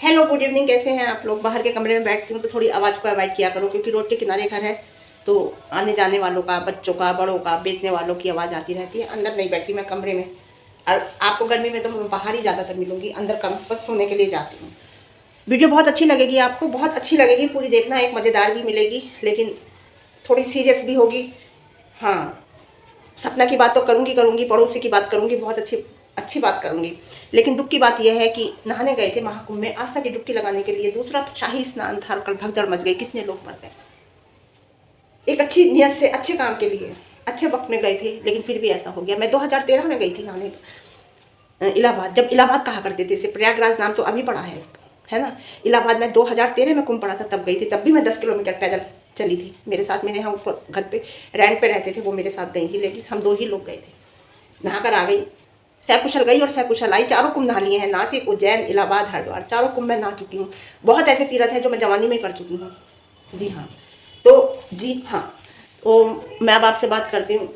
Hello good evening, कैसे हैं आप लोग। बाहर के कमरे में बैठती हूँ तो थोड़ी आवाज़ को अवॉइड किया करो, क्योंकि रोड के किनारे घर है तो आने जाने वालों का, बच्चों का, बड़ों का, बेचने वालों की आवाज़ आती रहती है। अंदर नहीं बैठी मैं कमरे में, और आपको गर्मी में तो मैं बाहर ही ज़्यादातर मिलूंगी, अंदर कम, बस सोने के लिए जाती हूँ। वीडियो बहुत अच्छी लगेगी आपको, बहुत अच्छी लगेगी, पूरी देखना, एक मज़ेदार भी मिलेगी लेकिन थोड़ी सीरियस भी होगी। हाँ, सपना की बात तो करूँगी, पड़ोसी की बात करूँगी, बहुत अच्छी अच्छी बात करूँगी। लेकिन दुख की बात यह है कि नहाने गए थे महाकुंभ में, आस्था की डुबकी लगाने के लिए, दूसरा शाही स्नान था, कल भगदड़ मच गई, कितने लोग मर गए। एक अच्छी नियत से, अच्छे काम के लिए, अच्छे वक्त में गए थे, लेकिन फिर भी ऐसा हो गया। मैं 2013 में गई थी नहाने इलाहाबाद, जब इलाहाबाद कहा करते थे, इसे प्रयागराज नाम तो अभी पड़ा है इसका, है ना। इलाहाबाद में 2013 में कुंभ पड़ा था, तब गई थी। तब भी मैं 10 किलोमीटर पैदल चली थी। मेरे साथ, मेरे यहाँ ऊपर घर पे रेंट पे रहते थे, वो मेरे साथ गई थी, लेकिन हम 2 ही लोग गए थे। नहाकर आ गई, सकुशल गई और सकुशल आई। चारों कुंभ नहा लिए हैं, नासिक, उज्जैन, इलाहाबाद, हरिद्वार, चारों कुंभ मैं नहा चुकी हूँ। बहुत ऐसे तीर्थ हैं जो मैं जवानी में कर चुकी हूँ। जी हाँ, तो मैं अब आपसे बात करती हूँ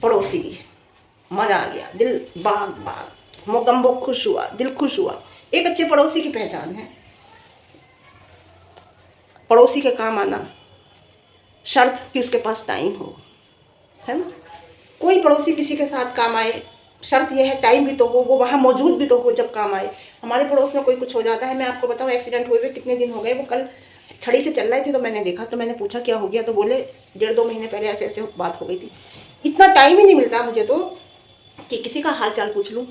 पड़ोसी की। मज़ा आ गया, दिल बाग बाग, मोगम्बो खुश हुआ, दिल खुश हुआ। एक अच्छे पड़ोसी की पहचान है पड़ोसी के काम आना, शर्त कि उसके पास टाइम हो, है ना। कोई पड़ोसी किसी के साथ काम आए, शर्त यह है टाइम भी तो हो, वो वहाँ मौजूद भी तो हो जब काम आए। हमारे पड़ोस में कोई कुछ हो जाता है, मैं आपको बताऊँ, एक्सीडेंट हुए हुए कितने दिन हो गए। वो कल छड़ी से चल रहे थे तो मैंने देखा, तो मैंने पूछा क्या हो गया, तो बोले 1.5-2 महीने पहले ऐसे ऐसे बात हो गई थी। इतना टाइम ही नहीं मिलता मुझे तो कि किसी का हाल चाल पूछ लूँ।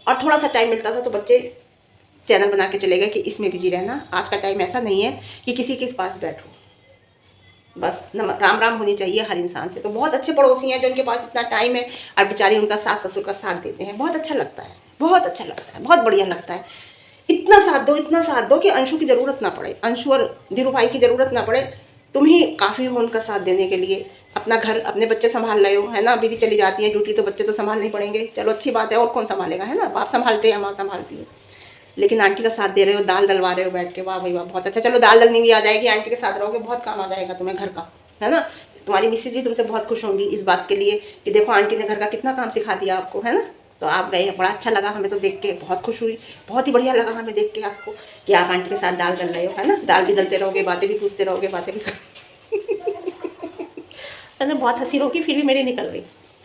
और थोड़ा सा टाइम मिलता था तो बच्चे चैनल बना के चले गए कि इसमें बिजी रहना। आज का टाइम ऐसा नहीं है कि किसी के पास बैठो, बस राम राम होनी चाहिए हर इंसान से। तो बहुत अच्छे पड़ोसी हैं जो उनके पास इतना टाइम है और बेचारे उनका सास ससुर का साथ देते हैं। बहुत अच्छा लगता है, बहुत अच्छा लगता है, बहुत बढ़िया लगता है। इतना साथ दो कि अंशु की ज़रूरत ना पड़े, अंशु और धीरू भाई की ज़रूरत ना पड़े। तुम ही काफ़ी हो उनका साथ देने के लिए। अपना घर, अपने बच्चे संभाल रहे हो, है ना। बीवी चली जाती है ड्यूटी तो बच्चे तो संभालने पड़ेंगे, चलो अच्छी बात है, और कौन संभालेगा, है ना। बाप संभालते हैं, माँ संभालती है, लेकिन आंटी का साथ दे रहे हो, दाल डलवा रहे हो बैठ के, वाह भाई वाह, बहुत अच्छा। चलो दाल डलनी भी आ जाएगी, आंटी के साथ रहोगे, बहुत काम आ जाएगा तुम्हें घर का, है ना। तुम्हारी मिसेज भी तुमसे बहुत खुश होंगी इस बात के लिए कि देखो आंटी ने घर का कितना काम सिखा दिया आपको, है ना। तो आप गए, बड़ा अच्छा लगा हमें तो देख के, बहुत खुश हुई, बहुत ही बढ़िया लगा हमें देख के आपको कि आप आंटी के साथ दाल डल रहे हो, है ना। दाल भी डलते रहोगे, बातें भी पूछते रहोगे, बातें भी है ना। बहुत हंसी रोकी फिर भी मेरी निकल गई,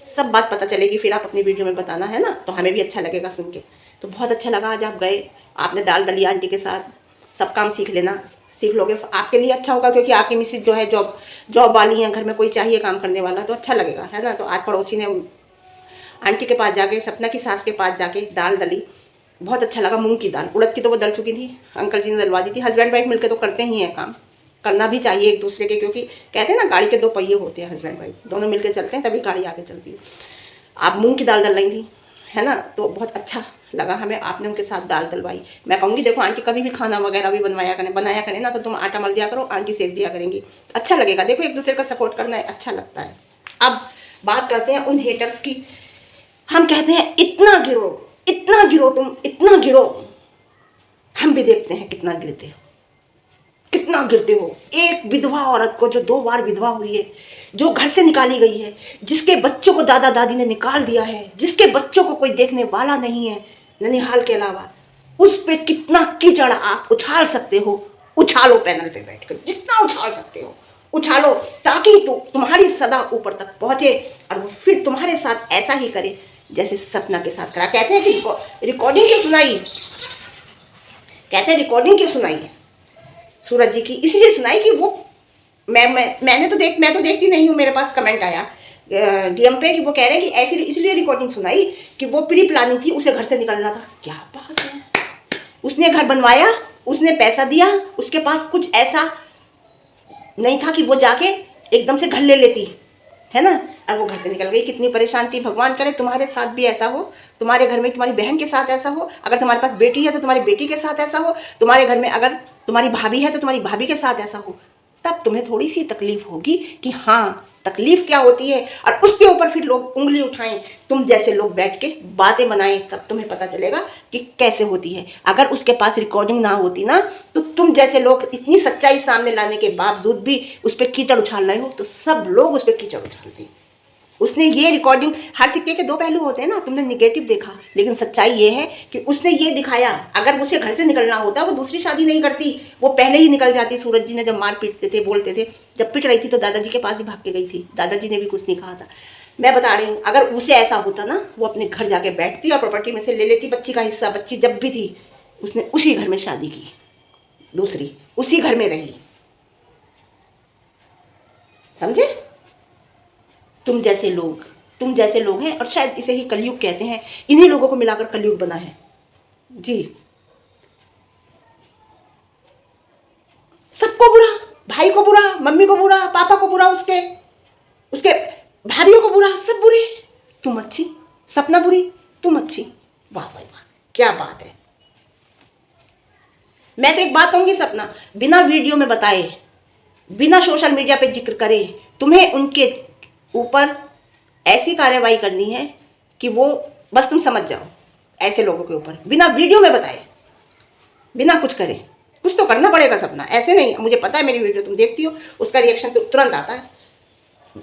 सब बात पता चलेगी फिर आप अपनी वीडियो में बताना, है ना। तो हमें भी अच्छा लगेगा सुन के। तो बहुत अच्छा लगा आज आप गए, आपने दाल दली आंटी के साथ, सब काम सीख लेना, सीख लोगे, आपके लिए अच्छा होगा, क्योंकि आपकी मिसेज जो है जॉब जॉब वाली हैं, घर में कोई चाहिए काम करने वाला, तो अच्छा लगेगा, है ना। तो आज पड़ोसी ने आंटी के पास जाके, सपना की सास के पास जाके दाल दली, बहुत अच्छा लगा। मूंग की दाल, उड़द की तो वो दल चुकी थी, अंकल जी ने दलवा दी थी। हस्बैंड वाइफ मिलकर तो करते ही हैं काम, करना भी चाहिए एक दूसरे के, क्योंकि कहते हैं ना गाड़ी के 2 पहिए होते हैं, हस्बैंड वाइफ दोनों मिलकर चलते हैं तभी गाड़ी आगे चलती है। आप मूंग की दाल डल रही थी, है ना, तो बहुत अच्छा लगा हमें, आपने उनके साथ दाल डलवाई। मैं कहूँगी देखो आंटी कभी भी खाना वगैरह भी बनाया करें ना, तो तुम आटा मल दिया करो, आंटी सेक दिया करेंगी, अच्छा लगेगा। देखो एक दूसरे का सपोर्ट करना है, अच्छा लगता है। अब बात करते हैं उन हेटर्स की। हम कहते हैं इतना गिरो, इतना गिरो, तुम इतना गिरो, हम भी देखते हैं कितना गिरते हो, कितना गिरते हो। एक विधवा औरत को जो 2 बार विधवा हुई है, जो घर से निकाली गई है, जिसके बच्चों को दादा दादी ने निकाल दिया है, जिसके बच्चों को कोई देखने वाला नहीं है ननिहाल के अलावा, उस पे कितना कीचड़ आप उछाल सकते हो। उछालो, पैनल पे बैठकर जितना उछाल सकते हो उछालो, ताकि तुम्हारी सदा ऊपर तक पहुंचे और वो फिर तुम्हारे साथ ऐसा ही करे जैसे सपना के साथ करा। कहते हैं कि रिकॉर्डिंग क्यों सुनाई, कहते हैं रिकॉर्डिंग क्यों सुनाई है सूरज जी की, इसलिए सुनाई कि वो मैं तो देखती नहीं हूँ। मेरे पास कमेंट आया डीएम पे कि वो कह रहे हैं कि ऐसी इसलिए रिकॉर्डिंग सुनाई कि वो प्री प्लानिंग थी, उसे घर से निकलना था। क्या बात है, उसने घर बनवाया, उसने पैसा दिया, उसके पास कुछ ऐसा नहीं था कि वो जाके एकदम से घर ले लेती, है ना। और वो घर से निकल गई, कितनी परेशान थी। भगवान करे तुम्हारे साथ भी ऐसा हो, तुम्हारे घर में तुम्हारी बहन के साथ ऐसा हो, अगर तुम्हारे पास बेटी है तो तुम्हारी बेटी के साथ ऐसा हो, तुम्हारे घर में अगर तुम्हारी भाभी है तो तुम्हारी भाभी के साथ ऐसा हो। तब तुम्हें थोड़ी सी तकलीफ होगी कि हाँ तकलीफ क्या होती है, और उसके ऊपर फिर लोग उंगली उठाएं, तुम जैसे लोग बैठ के बातें बनाएं, तब तुम्हें पता चलेगा कि कैसे होती है। अगर उसके पास रिकॉर्डिंग ना होती ना, तो तुम जैसे लोग इतनी सच्चाई सामने लाने के बावजूद भी उस पर कीचड़ उछाल रहे हो, तो सब लोग उस पर कीचड़ उछालते, उसने ये रिकॉर्डिंग, हर सिक्के के दो पहलू होते हैं ना, तुमने निगेटिव देखा, लेकिन सच्चाई ये है कि उसने ये दिखाया, अगर उसे घर से निकलना होता वो दूसरी शादी नहीं करती, वो पहले ही निकल जाती। सूरज जी ने जब मार पीटते थे, बोलते थे, जब पिट रही थी तो दादाजी के पास ही भाग के गई थी, दादाजी ने भी कुछ नहीं कहा था। मैं बता रही हूँ, अगर उसे ऐसा होता ना, वो अपने घर जाके बैठती और प्रॉपर्टी में से ले लेती बच्ची का हिस्सा। बच्ची जब भी थी उसने उसी घर में शादी की, दूसरी उसी घर में रही। समझे? तुम जैसे लोग हैं, और शायद इसे ही कलयुग कहते हैं, इन्हीं लोगों को मिलाकर कलयुग बना है जी। सबको बुरा, भाई को बुरा, मम्मी को बुरा, पापा को बुरा, उसके भाइयों को बुरा, सब बुरे, तुम अच्छी। सपना बुरी, तुम अच्छी। वाह वाह वाह, क्या बात है। मैं तो एक बात कहूंगी, सपना बिना वीडियो में बताए, बिना सोशल मीडिया पे जिक्र करे, तुम्हें उनके ऊपर ऐसी कार्रवाई करनी है कि वो बस तुम समझ जाओ। ऐसे लोगों के ऊपर बिना वीडियो में बताए, बिना कुछ करे, कुछ तो करना पड़ेगा सपना। ऐसे नहीं, मुझे पता है मेरी वीडियो तुम देखती हो, उसका रिएक्शन तो तुरंत आता है।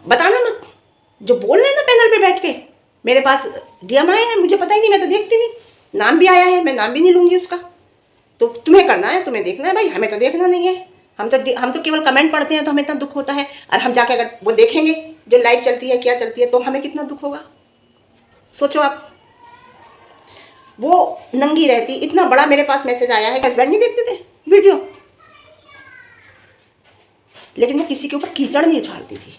बताना मत, जो बोल रहे हैं ना पैनल पे बैठ के, मेरे पास डीएम आए हैं, मुझे पता ही नहीं, मैं तो देखती नहीं, नाम भी आया है, मैं नाम भी नहीं लूँगी उसका। तो तुम्हें करना है, तुम्हें देखना है भाई, हमें तो देखना नहीं है। हम तो केवल कमेंट पढ़ते हैं तो हमें इतना दुख होता है, और हम जाके अगर वो देखेंगे जो लाइव चलती है, क्या चलती है, तो हमें कितना दुख होगा। सोचो आप, वो नंगी रहती, इतना बड़ा मेरे पास मैसेज आया है, हस्बैंड नहीं देखते थे वीडियो, लेकिन वो किसी के ऊपर कीचड़ नहीं उछालती थी,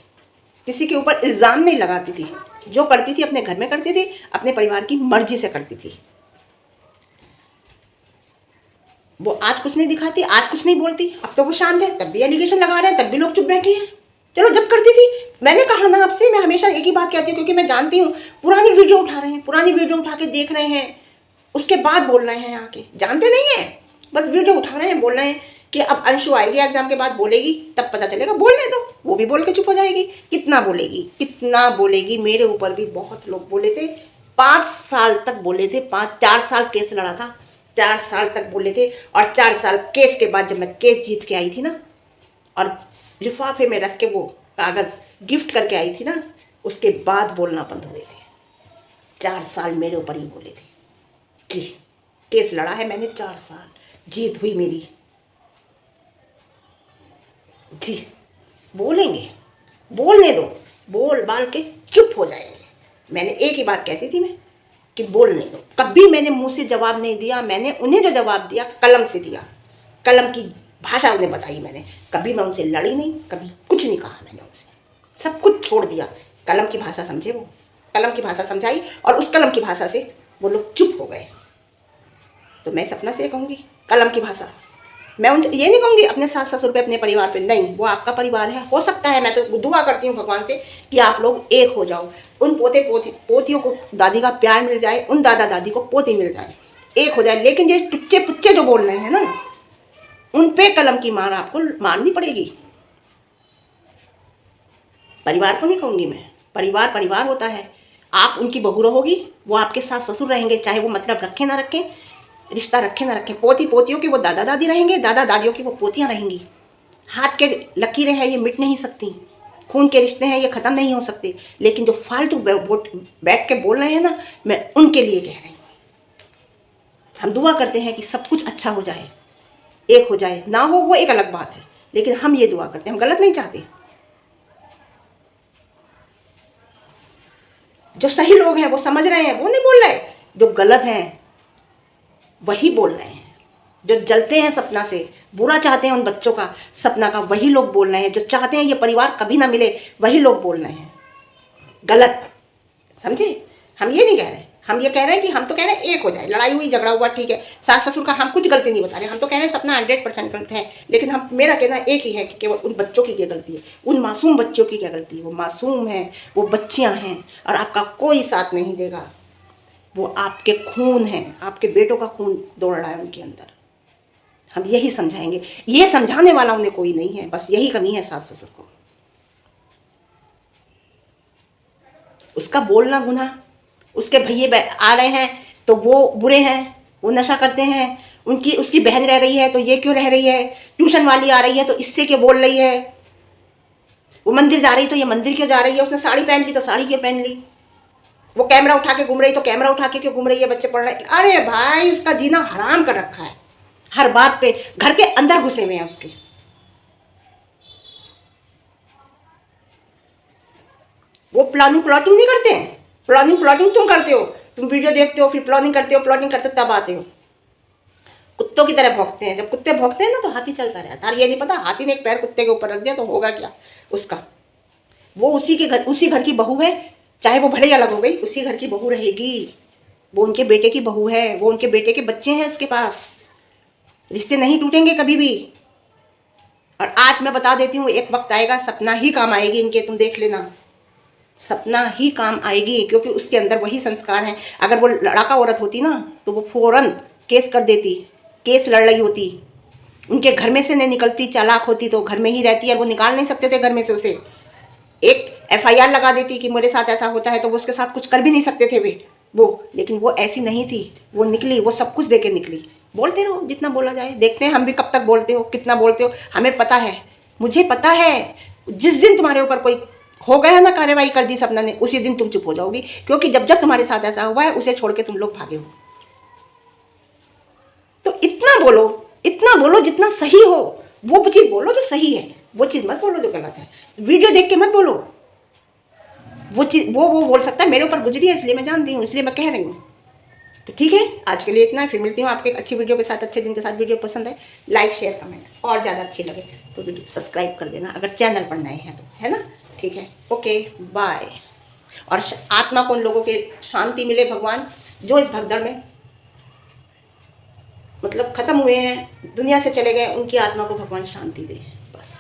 किसी के ऊपर इल्ज़ाम नहीं लगाती थी। जो करती थी अपने घर में करती थी, अपने परिवार की मर्जी से करती थी। वो आज कुछ नहीं दिखाती, आज कुछ नहीं बोलती, अब तो वो शांत है, तब भी एलिगेशन लगा रहे हैं, तब भी लोग चुप बैठे हैं। चलो जब करती थी, मैंने कहा ना आपसे, मैं हमेशा एक ही बात कहती हूँ, क्योंकि मैं जानती हूँ पुरानी वीडियो उठा रहे हैं, पुरानी वीडियो उठा के देख रहे हैं, उसके बाद बोल रहे हैं आके, जानते नहीं हैं, बस वीडियो उठा रहे हैं, बोल रहे हैं कि अब अंशु आएगी एग्जाम के बाद, बोलेगी तब पता चलेगा। बोलने दो, वो भी बोल के चुप हो जाएगी। कितना बोलेगी, कितना बोलेगी। मेरे ऊपर भी बहुत लोग बोले थे, 5 साल तक बोले थे, 4 साल केस लड़ा था, 4 साल तक बोले थे, और 4 साल केस के बाद जब मैं केस जीत के आई थी ना, और लिफाफे में रख के वो कागज़ गिफ्ट करके आई थी ना, उसके बाद बोलना बंद हुए थे। 4 साल मेरे ऊपर ही बोले थे जी। केस लड़ा है मैंने 4 साल, जीत हुई मेरी जी। बोलेंगे, बोलने दो, बोल बाल के चुप हो जाएंगे। मैंने एक ही बात कहती थी मैं, कि बोलने दो। कभी मैंने मुंह से जवाब नहीं दिया, मैंने उन्हें जो जवाब दिया कलम से दिया, कलम की भाषा उन्हें बताई मैंने। कभी मैं उनसे लड़ी नहीं, कभी कुछ नहीं कहा मैंने उनसे, सब कुछ छोड़ दिया। कलम की भाषा समझे वो, कलम की भाषा समझाई, और उस कलम की भाषा से वो लोग चुप हो गए। तो मैं सपना से कहूँगी, कलम की भाषा, मैं उनसे ये नहीं कहूँगी अपने सास ससुर पे, अपने परिवार पे, नहीं, वो आपका परिवार है। हो सकता है, मैं तो दुआ करती हूँ भगवान से कि आप लोग एक हो जाओ, उन पोतियों को दादी का प्यार मिल जाए, उन दादा दादी को पोती मिल जाए, एक हो जाए। लेकिन ये टुच्चे पुच्चे जो बोल रहे हैं ना, उन पे कलम की मार आपको मारनी पड़ेगी। परिवार को नहीं कहूँगी मैं, परिवार परिवार होता है। आप उनकी बहू रहोगी, वो आपके सास ससुर रहेंगे, चाहे वो मतलब रखें ना रखें, रिश्ता रखें ना रखें। पोती पोतियों के वो दादा दादी रहेंगे, दादा दादियों की वो पोतियाँ रहेंगी। हाथ के लकीरें हैं, ये मिट नहीं सकती, खून के रिश्ते हैं, ये ख़त्म नहीं हो सकते। लेकिन जो फालतू बैठ के बोल रहे हैं ना, मैं उनके लिए कह रही हूँ। हम दुआ करते हैं कि सब कुछ अच्छा हो जाए, एक हो जाए, ना हो वो एक अलग बात है, लेकिन हम ये दुआ करते हैं, हम गलत नहीं चाहते। जो सही लोग हैं वो समझ रहे हैं, वो नहीं बोल रहे। जो गलत हैं वही बोल रहे हैं। जो जलते हैं सपना से, बुरा चाहते हैं उन बच्चों का, सपना का, वही लोग बोल रहे हैं। जो चाहते हैं ये परिवार कभी ना मिले, वही लोग बोल रहे हैं गलत। समझे? हम ये नहीं कह रहे, हम ये कह रहे हैं कि हम तो कह रहे हैं एक हो जाए, लड़ाई हुई झगड़ा हुआ ठीक है, सास ससुर का हम कुछ गलती नहीं बता रहे, हम तो कह रहे हैं सपना 100% गलत है। लेकिन हम, मेरा कहना एक ही है कि केवल उन बच्चों की क्या गलती है, उन मासूम बच्चों की क्या गलती है। वो मासूम हैं, वो बच्चियां हैं, और आपका कोई साथ नहीं देगा। वो आपके खून हैं, आपके बेटों का खून दौड़ रहा है उनके अंदर। हम यही समझाएंगे, ये समझाने वाला उन्हें कोई नहीं है, बस यही कमी है सास ससुर को। उसका बोलना गुनाह, उसके भैये आ रहे हैं तो वो बुरे हैं, वो नशा करते हैं, उसकी बहन रह रही है तो ये क्यों रह रही है, ट्यूशन वाली आ रही है तो इससे क्यों बोल रही है। वो मंदिर जा रही तो ये मंदिर क्यों जा रही है, उसने साड़ी पहन ली तो साड़ी क्यों पहन ली, वो कैमरा उठा के घूम रही तो कैमरा उठा के क्यों घूम रही है, बच्चे पढ़ रहे। अरे भाई उसका जीना हराम कर रखा है, हर बात पे घर के अंदर घुसे हुए हैं उसके। वो प्लानिंग प्लॉटिंग नहीं करते हैं, प्लानिंग प्लॉटिंग तुम करते हो, तुम वीडियो देखते हो फिर प्लानिंग करते हो, प्लॉटिंग करते हो तब आते हो। कुत्तों की तरह भौंकते हैं, जब कुत्ते भौंकते हैं ना तो हाथी चलता रहता है। ये नहीं पता हाथी ने एक पैर कुत्ते के ऊपर रख दिया तो होगा क्या उसका। वो उसी घर की बहू है, चाहे वो भले ही अलग हो गई, उसी घर की बहू रहेगी। वो उनके बेटे की बहू है, वो उनके बेटे के बच्चे हैं उसके पास, रिश्ते नहीं टूटेंगे कभी भी। और आज मैं बता देती हूँ, एक वक्त आएगा सपना ही काम आएगी इनके, तुम देख लेना, सपना ही काम आएगी, क्योंकि उसके अंदर वही संस्कार हैं। अगर वो लड़का औरत होती ना तो वो फौरन केस कर देती, केस लड़ रही होती, उनके घर में से नहीं निकलती, चालाक होती तो घर में ही रहती है, वो निकाल नहीं सकते थे घर में से उसे। एक FIR लगा देती कि मेरे साथ ऐसा होता है, तो वो उसके साथ कुछ कर भी नहीं सकते थे वो, लेकिन वो ऐसी नहीं थी, वो निकली, वो सब कुछ दे के निकली। बोलते रहो जितना बोला जाए, देखते हैं हम भी कब तक बोलते हो, कितना बोलते हो। हमें पता है, मुझे पता है, जिस दिन तुम्हारे ऊपर कोई हो गया ना, कार्रवाई कर दी सपना ने, उसी दिन तुम चुप हो जाओगी, क्योंकि जब जब तुम्हारे साथ ऐसा हुआ है उसे छोड़ के तुम लोग भागे हो। तो इतना बोलो जितना सही हो, वो चीज़ बोलो जो सही है, वो चीज़ मत बोलो जो गलत है। वीडियो देख के मत बोलो, वो चीज़ वो बोल सकता है मेरे ऊपर गुजरी है इसलिए मैं जानती हूँ, इसलिए मैं कह रही हूँ। तो ठीक है, आज के लिए इतना है, फिर मिलती हूँ आपके एक अच्छी वीडियो के साथ, अच्छे दिन के साथ। वीडियो पसंद है लाइक शेयर कमेंट, और ज़्यादा अच्छी लगे तो वीडियो सब्सक्राइब कर देना अगर चैनल पर नए हैं तो, है ना। ठीक है, ओके बाय। और आत्मा को उन लोगों के शांति मिले भगवान, जो इस भगदड़ में मतलब ख़त्म हुए हैं, दुनिया से चले गए, उनकी आत्मा को भगवान शांति दे बस।